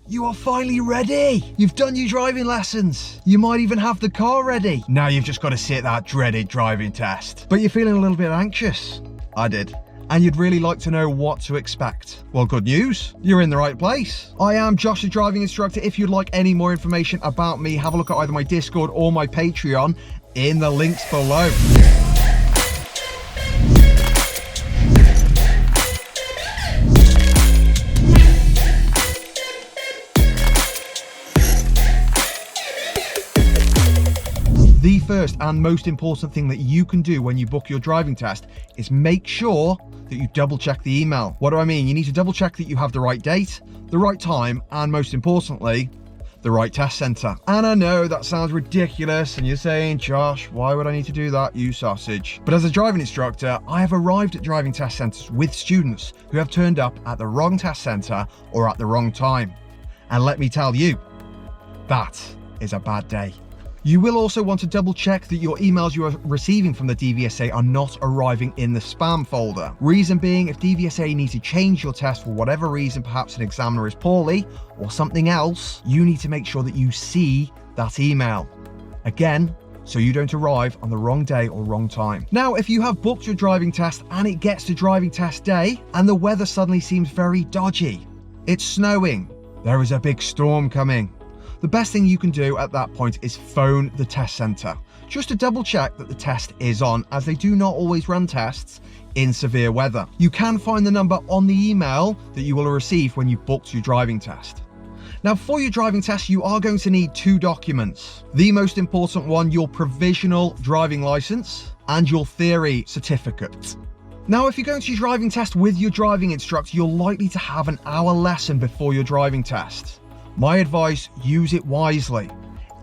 You are finally ready. You've done your driving lessons. You might even have the car ready. Now you've just got to sit that dreaded driving test. But you're feeling a little bit anxious. I did. And you'd really like to know what to expect. Well, good news. You're in the right place. I am Josh, the driving instructor. If you'd like any more information about me, have a look at either my Discord or my Patreon in the links below. The first and most important thing that you can do when you book your driving test is make sure that you double check the email. What do I mean? You need to double check that you have the right date, the right time, and most importantly, the right test center. And I know that sounds ridiculous and you're saying, Josh, why would I need to do that, you sausage? But as a driving instructor, I have arrived at driving test centers with students who have turned up at the wrong test center or at the wrong time. And let me tell you, that is a bad day. You will also want to double check that your emails you are receiving from the DVSA are not arriving in the spam folder. Reason being, if DVSA needs to change your test for whatever reason, perhaps an examiner is poorly or something else, you need to make sure that you see that email. Again, so you don't arrive on the wrong day or wrong time. Now, if you have booked your driving test and it gets to driving test day and the weather suddenly seems very dodgy, it's snowing, there is a big storm coming, the best thing you can do at that point is phone the test center, just to double check that the test is on, as they do not always run tests in severe weather. You can find the number on the email that you will receive when you booked your driving test. Now, for your driving test, you are going to need 2 documents. The most important one, your provisional driving license and your theory certificate. Now, if you're going to your driving test with your driving instructor, you're likely to have an hour lesson before your driving test. My advice, use it wisely.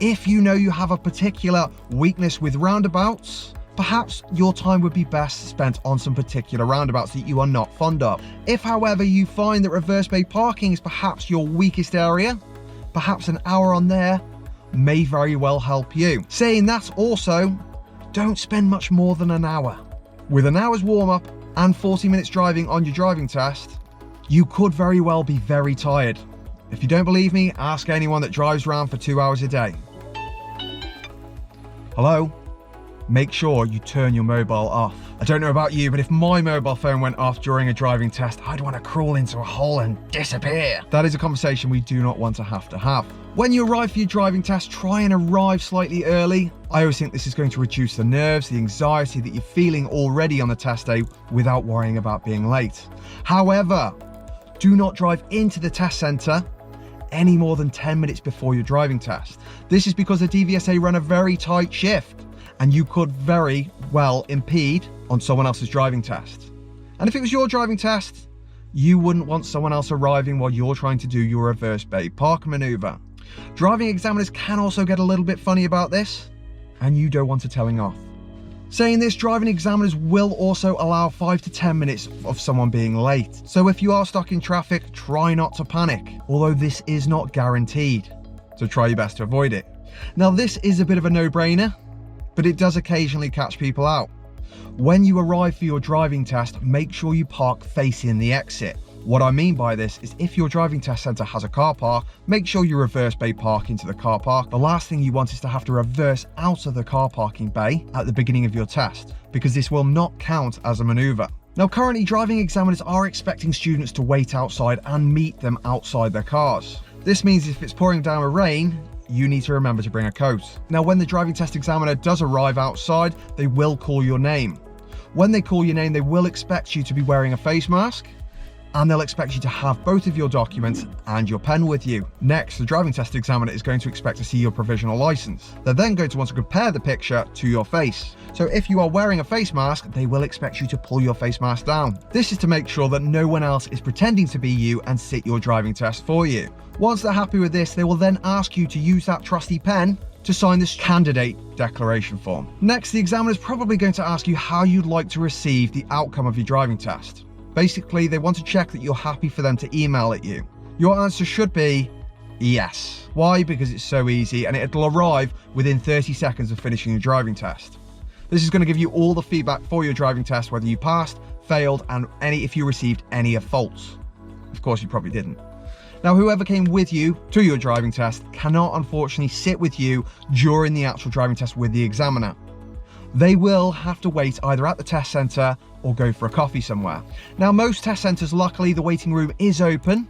If you know you have a particular weakness with roundabouts, perhaps your time would be best spent on some particular roundabouts that you are not fond of. If, however, you find that reverse bay parking is perhaps your weakest area, perhaps an hour on there may very well help you. Saying that, also, don't spend much more than an hour. With an hour's warm-up and 40 minutes driving on your driving test, you could very well be very tired. If you don't believe me, ask anyone that drives around for 2 hours a day. Hello? Make sure you turn your mobile off. I don't know about you, but if my mobile phone went off during a driving test, I'd want to crawl into a hole and disappear. That is a conversation we do not want to have. When you arrive for your driving test, try and arrive slightly early. I always think this is going to reduce the nerves, the anxiety that you're feeling already on the test day without worrying about being late. However, do not drive into the test center any more than 10 minutes before your driving test. This is because the DVSA run a very tight shift and you could very well impede on someone else's driving test. And if it was your driving test, you wouldn't want someone else arriving while you're trying to do your reverse bay park maneuver. Driving examiners can also get a little bit funny about this, and you don't want to telling off. Saying this, driving examiners will also allow 5 to 10 minutes of someone being late. So if you are stuck in traffic, try not to panic, although this is not guaranteed. So try your best to avoid it. Now, this is a bit of a no-brainer, but it does occasionally catch people out. When you arrive for your driving test, make sure you park facing the exit. What I mean by this is if your driving test center has a car park, make sure you reverse bay park into the car park. The last thing you want is to have to reverse out of the car parking bay at the beginning of your test, because this will not count as a maneuver. Now, currently driving examiners are expecting students to wait outside and meet them outside their cars. This means if it's pouring down with rain, you need to remember to bring a coat. Now, when the driving test examiner does arrive outside, they will call your name. When they call your name, they will expect you to be wearing a face mask, and they'll expect you to have both of your documents and your pen with you. Next, the driving test examiner is going to expect to see your provisional license. They're then going to want to compare the picture to your face. So if you are wearing a face mask, they will expect you to pull your face mask down. This is to make sure that no one else is pretending to be you and sit your driving test for you. Once they're happy with this, they will then ask you to use that trusty pen to sign this candidate declaration form. Next, the examiner is probably going to ask you how you'd like to receive the outcome of your driving test. Basically, they want to check that you're happy for them to email it you. Your answer should be yes. Why? Because it's so easy and it'll arrive within 30 seconds of finishing your driving test. This is going to give you all the feedback for your driving test, whether you passed, failed, and if you received any faults. Of course, you probably didn't. Now, whoever came with you to your driving test cannot unfortunately sit with you during the actual driving test with the examiner. They will have to wait either at the test centre or go for a coffee somewhere. Now, most test centres, luckily, the waiting room is open,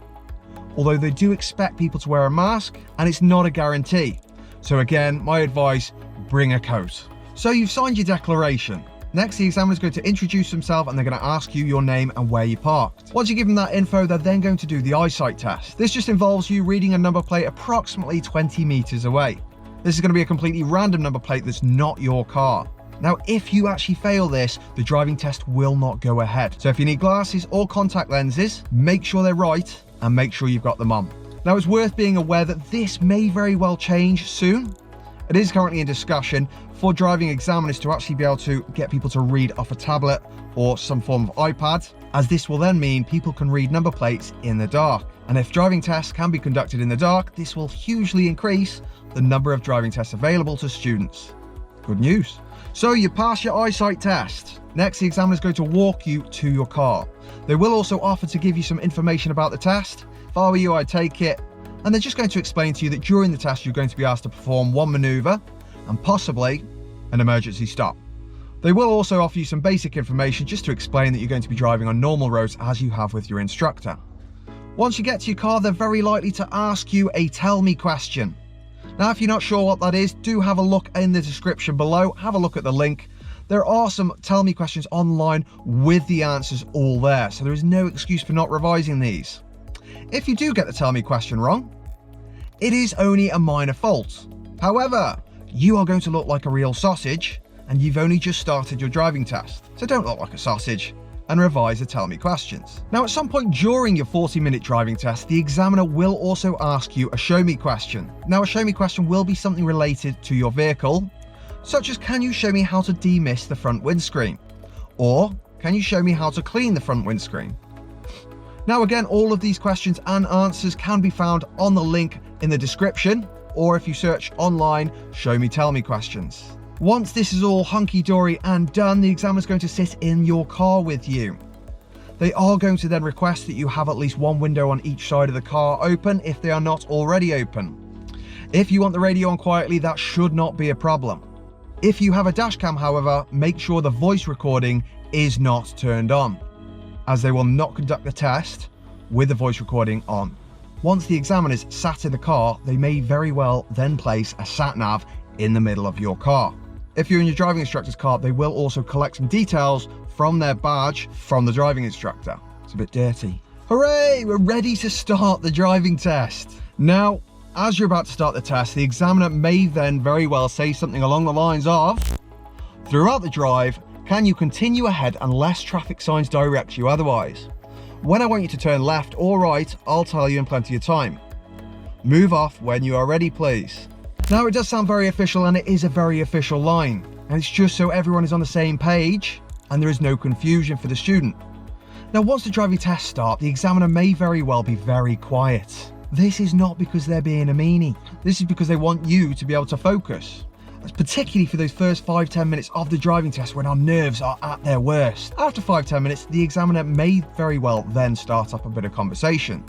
although they do expect people to wear a mask, and it's not a guarantee. So again, my advice, bring a coat. So you've signed your declaration. Next, the examiner is going to introduce himself and they're going to ask you your name and where you parked. Once you give them that info, they're then going to do the eyesight test. This just involves you reading a number plate approximately 20 meters away. This is going to be a completely random number plate that's not your car. Now, if you actually fail this, the driving test will not go ahead. So if you need glasses or contact lenses, make sure they're right and make sure you've got them on. Now, it's worth being aware that this may very well change soon. It is currently in discussion for driving examiners to actually be able to get people to read off a tablet or some form of iPad, as this will then mean people can read number plates in the dark. And if driving tests can be conducted in the dark, this will hugely increase the number of driving tests available to students. Good news. So you pass your eyesight test. Next, the examiner is going to walk you to your car. They will also offer to give you some information about the test. If I were you, I'd take it. And they're just going to explain to you that during the test, you're going to be asked to perform one maneuver and possibly an emergency stop. They will also offer you some basic information just to explain that you're going to be driving on normal roads as you have with your instructor. Once you get to your car, they're very likely to ask you a tell me question. Now, if you're not sure what that is, do have a look in the description below. Have a look at the link. There are some tell me questions online with the answers all there, so there is no excuse for not revising these. If you do get the tell me question wrong, it is only a minor fault. However, you are going to look like a real sausage and you've only just started your driving test. So don't look like a sausage and revise the tell me questions. Now, at some point during your 40-minute driving test, the examiner will also ask you a show me question. Now, a show me question will be something related to your vehicle, such as, can you show me how to demist the front windscreen? Or can you show me how to clean the front windscreen? Now, again, all of these questions and answers can be found on the link in the description, or if you search online, show me tell me questions. Once this is all hunky-dory and done, the examiner is going to sit in your car with you. They are going to then request that you have at least one window on each side of the car open if they are not already open. If you want the radio on quietly, that should not be a problem. If you have a dash cam, however, make sure the voice recording is not turned on, as they will not conduct the test with the voice recording on. Once the examiner's sat in the car, they may very well then place a sat nav in the middle of your car. If you're in your driving instructor's car, they will also collect some details from their badge from the driving instructor. It's a bit dirty. Hooray, we're ready to start the driving test. Now, as you're about to start the test, the examiner may then very well say something along the lines of, throughout the drive, can you continue ahead unless traffic signs direct you otherwise? When I want you to turn left or right, I'll tell you in plenty of time. Move off when you are ready, please. Now, it does sound very official, and it is a very official line, and it's just so everyone is on the same page and there is no confusion for the student. Now, once the driving tests start, the examiner may very well be very quiet. This is not because they're being a meanie. This is because they want you to be able to focus. That's particularly for those first 5-10 minutes of the driving test when our nerves are at their worst. After 5-10 minutes, the examiner may very well then start up a bit of conversation.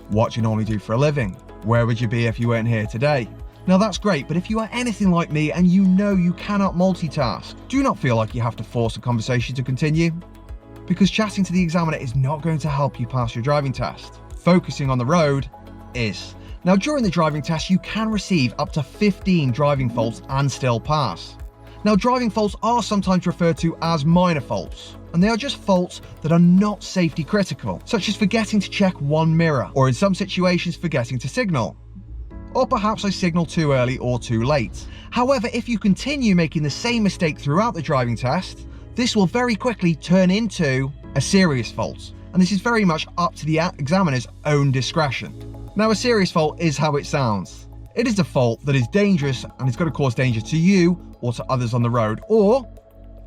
What do you normally do for a living? Where would you be if you weren't here today? Now, that's great, but if you are anything like me and you know you cannot multitask, do not feel like you have to force a conversation to continue, because chatting to the examiner is not going to help you pass your driving test. Focusing on the road is. Now, during the driving test, you can receive up to 15 driving faults and still pass. Now, driving faults are sometimes referred to as minor faults, and they are just faults that are not safety critical, such as forgetting to check one mirror, or in some situations, forgetting to signal. Or perhaps I signal too early or too late. However, if you continue making the same mistake throughout the driving test, this will very quickly turn into a serious fault. And this is very much up to the examiner's own discretion. Now, a serious fault is how it sounds. It is a fault that is dangerous and it's going to cause danger to you or to others on the road, or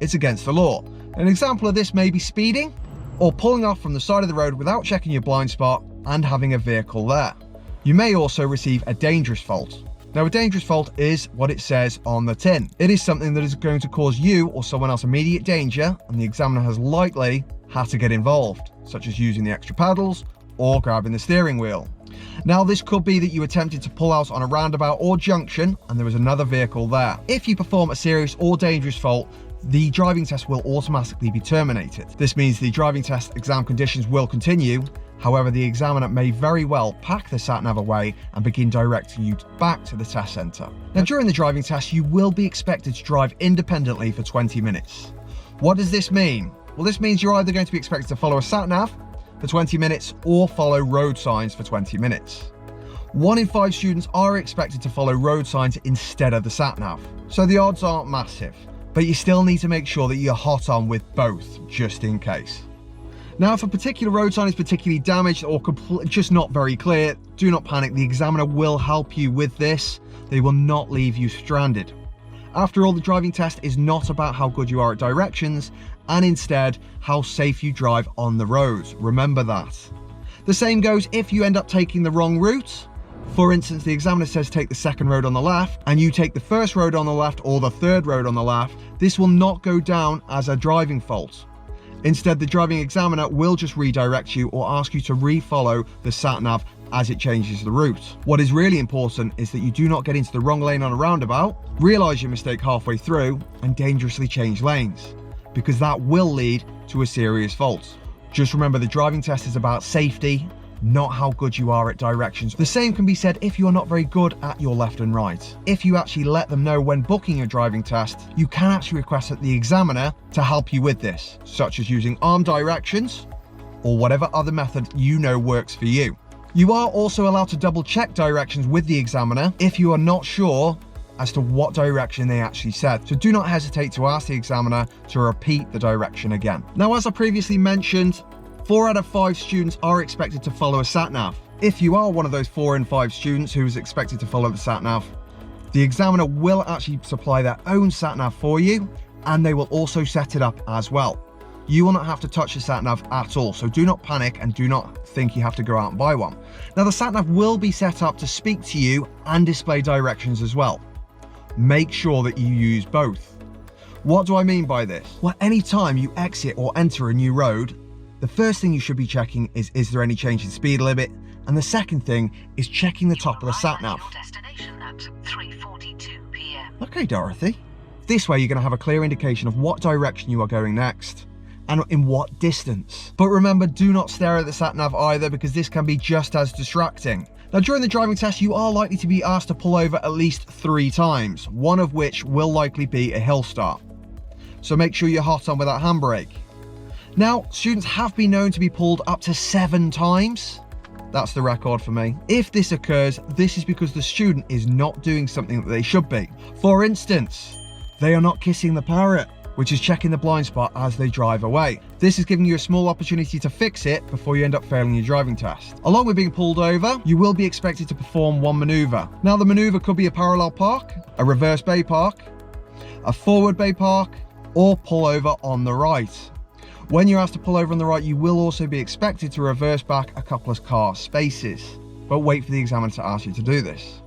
it's against the law. An example of this may be speeding or pulling off from the side of the road without checking your blind spot and having a vehicle there. You may also receive a dangerous fault. Now, a dangerous fault is what it says on the tin. It is something that is going to cause you or someone else immediate danger, and the examiner has likely had to get involved, such as using the extra paddles or grabbing the steering wheel. Now, this could be that you attempted to pull out on a roundabout or junction and there was another vehicle there. If you perform a serious or dangerous fault, the driving test will automatically be terminated. This means the driving test exam conditions will continue. However, the examiner may very well pack the Sat Nav away and begin directing you back to the test centre. Now, during the driving test, you will be expected to drive independently for 20 minutes. What does this mean? Well, this means you're either going to be expected to follow a Sat Nav for 20 minutes or follow road signs for 20 minutes. 1 in 5 students are expected to follow road signs instead of the Sat Nav. So the odds aren't massive, but you still need to make sure that you're hot on with both, just in case. Now, if a particular road sign is particularly damaged or just not very clear, do not panic. The examiner will help you with this. They will not leave you stranded. After all, the driving test is not about how good you are at directions, and instead how safe you drive on the roads. Remember that. The same goes if you end up taking the wrong route. For instance, the examiner says take the second road on the left and you take the first road on the left or the third road on the left. This will not go down as a driving fault. Instead, the driving examiner will just redirect you or ask you to re-follow the Sat Nav as it changes the route. What is really important is that you do not get into the wrong lane on a roundabout, realise your mistake halfway through, and dangerously change lanes, because that will lead to a serious fault. Just remember, the driving test is about safety, not how good you are at directions. The same can be said if you are not very good at your left and right. If you actually let them know when booking your driving test, you can actually request the examiner to help you with this, such as using arm directions or whatever other method you know works for you. You are also allowed to double check directions with the examiner if you are not sure as to what direction they actually said. So do not hesitate to ask the examiner to repeat the direction again. Now, as I previously mentioned, 4 out of 5 students are expected to follow a Sat Nav. If you are one of those 4 in 5 students who is expected to follow the Sat Nav, the examiner will actually supply their own Sat Nav for you, and they will also set it up as well. You will not have to touch the Sat Nav at all, so do not panic and do not think you have to go out and buy one. Now, the Sat Nav will be set up to speak to you and display directions as well. Make sure that you use both. What do I mean by this? Well, anytime you exit or enter a new road, the first thing you should be checking is there any change in speed limit? And the second thing is checking the top of the Sat Nav. Destination at 3:42 p.m. Okay, Dorothy. This way you're going to have a clear indication of what direction you are going next and in what distance. But remember, do not stare at the Sat Nav either, because this can be just as distracting. Now, during the driving test, you are likely to be asked to pull over at least 3 times, one of which will likely be a hill start. So make sure you're hot on with that handbrake. Now, students have been known to be pulled up to 7 times. That's the record for me. If this occurs, this is because the student is not doing something that they should be. For instance, they are not kissing the parrot, which is checking the blind spot as they drive away. This is giving you a small opportunity to fix it before you end up failing your driving test. Along with being pulled over, you will be expected to perform one maneuver. Now, the maneuver could be a parallel park, a reverse bay park, a forward bay park, or pull over on the right. When you're asked to pull over on the right, you will also be expected to reverse back a couple of car spaces, but wait for the examiner to ask you to do this.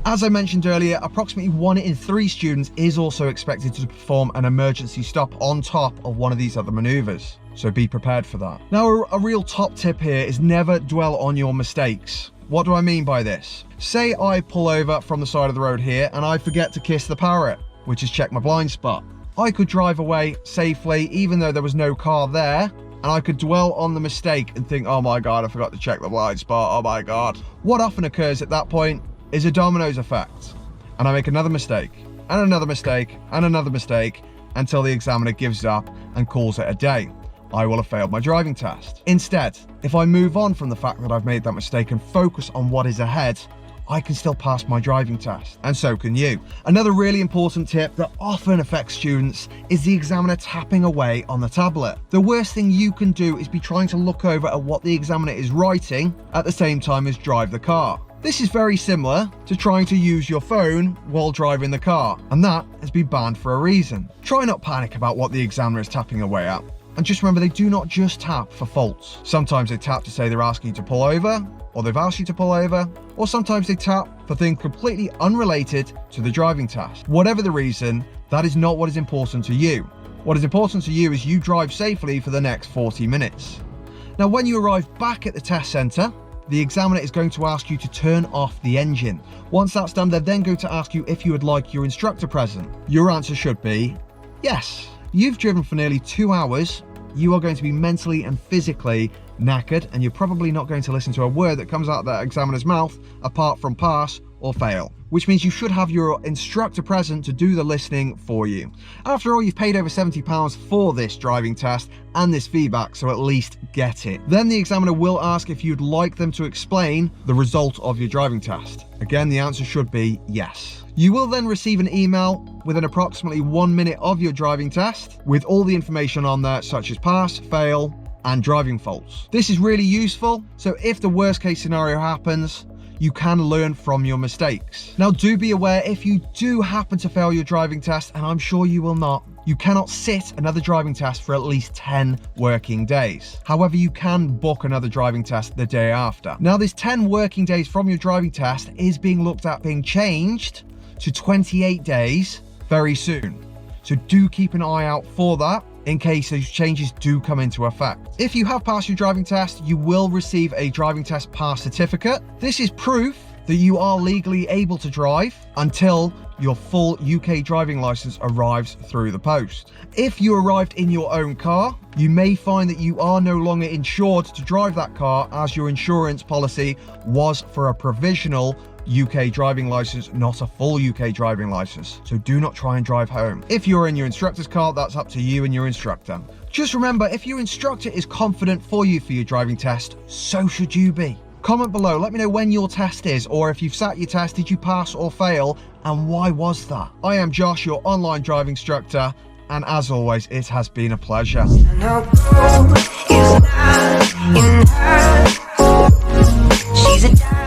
As I mentioned earlier, approximately 1 in 3 students is also expected to perform an emergency stop on top of one of these other maneuvers, so be prepared for that. Now, a real top tip here is never dwell on your mistakes. What do I mean by this? Say I pull over from the side of the road here and I forget to kiss the parrot, which is check my blind spot. I could drive away safely even though there was no car there, and I could dwell on the mistake and think, oh my God, I forgot to check the blind spot, oh my God. What often occurs at that point is a dominoes effect, and I make another mistake, and another mistake, and another mistake, until the examiner gives up and calls it a day. I will have failed my driving test. Instead, if I move on from the fact that I've made that mistake and focus on what is ahead, I can still pass my driving test, and so can you. Another really important tip that often affects students is the examiner tapping away on the tablet. The worst thing you can do is be trying to look over at what the examiner is writing at the same time as drive the car. This is very similar to trying to use your phone while driving the car, and that has been banned for a reason. Try not panic about what the examiner is tapping away at, and just remember they do not just tap for faults. Sometimes they tap to say they're asking you to pull over, or they've asked you to pull over, or sometimes they tap for things completely unrelated to the driving test. Whatever the reason, that is not what is important to you. What is important to you is you drive safely for the next 40 minutes. Now, when you arrive back at the test centre, the examiner is going to ask you to turn off the engine. Once that's done, they're then going to ask you if you would like your instructor present. Your answer should be yes. You've driven for nearly 2 hours. You are going to be mentally and physically knackered, and you're probably not going to listen to a word that comes out of that examiner's mouth apart from pass or fail, which means you should have your instructor present to do the listening for you. After all, you've paid over £70 for this driving test and this feedback, so at least get it. Then the examiner will ask if you'd like them to explain the result of your driving test. Again, the answer should be yes. You will then receive an email within approximately 1 minute of your driving test with all the information on there, such as pass, fail, and driving faults. This is really useful, so if the worst case scenario happens, you can learn from your mistakes. Now, do be aware, if you do happen to fail your driving test, and I'm sure you will not, you cannot sit another driving test for at least 10 working days. However, you can book another driving test the day after. Now, this 10 working days from your driving test is being looked at being changed to 28 days very soon. So do keep an eye out for that in case those changes do come into effect. If you have passed your driving test, you will receive a driving test pass certificate. This is proof that you are legally able to drive until your full UK driving license arrives through the post. If you arrived in your own car, you may find that you are no longer insured to drive that car, as your insurance policy was for a provisional UK driving license, not a full UK driving license. So do not try and drive home. If you're in your instructor's car, that's up to you and your instructor. Just remember, if your instructor is confident for you for your driving test, so should you be. Comment below, let me know when your test is, or if you've sat your test, did you pass or fail, and why was that? I am Josh, your online driving instructor, and as always, it has been a pleasure. She's a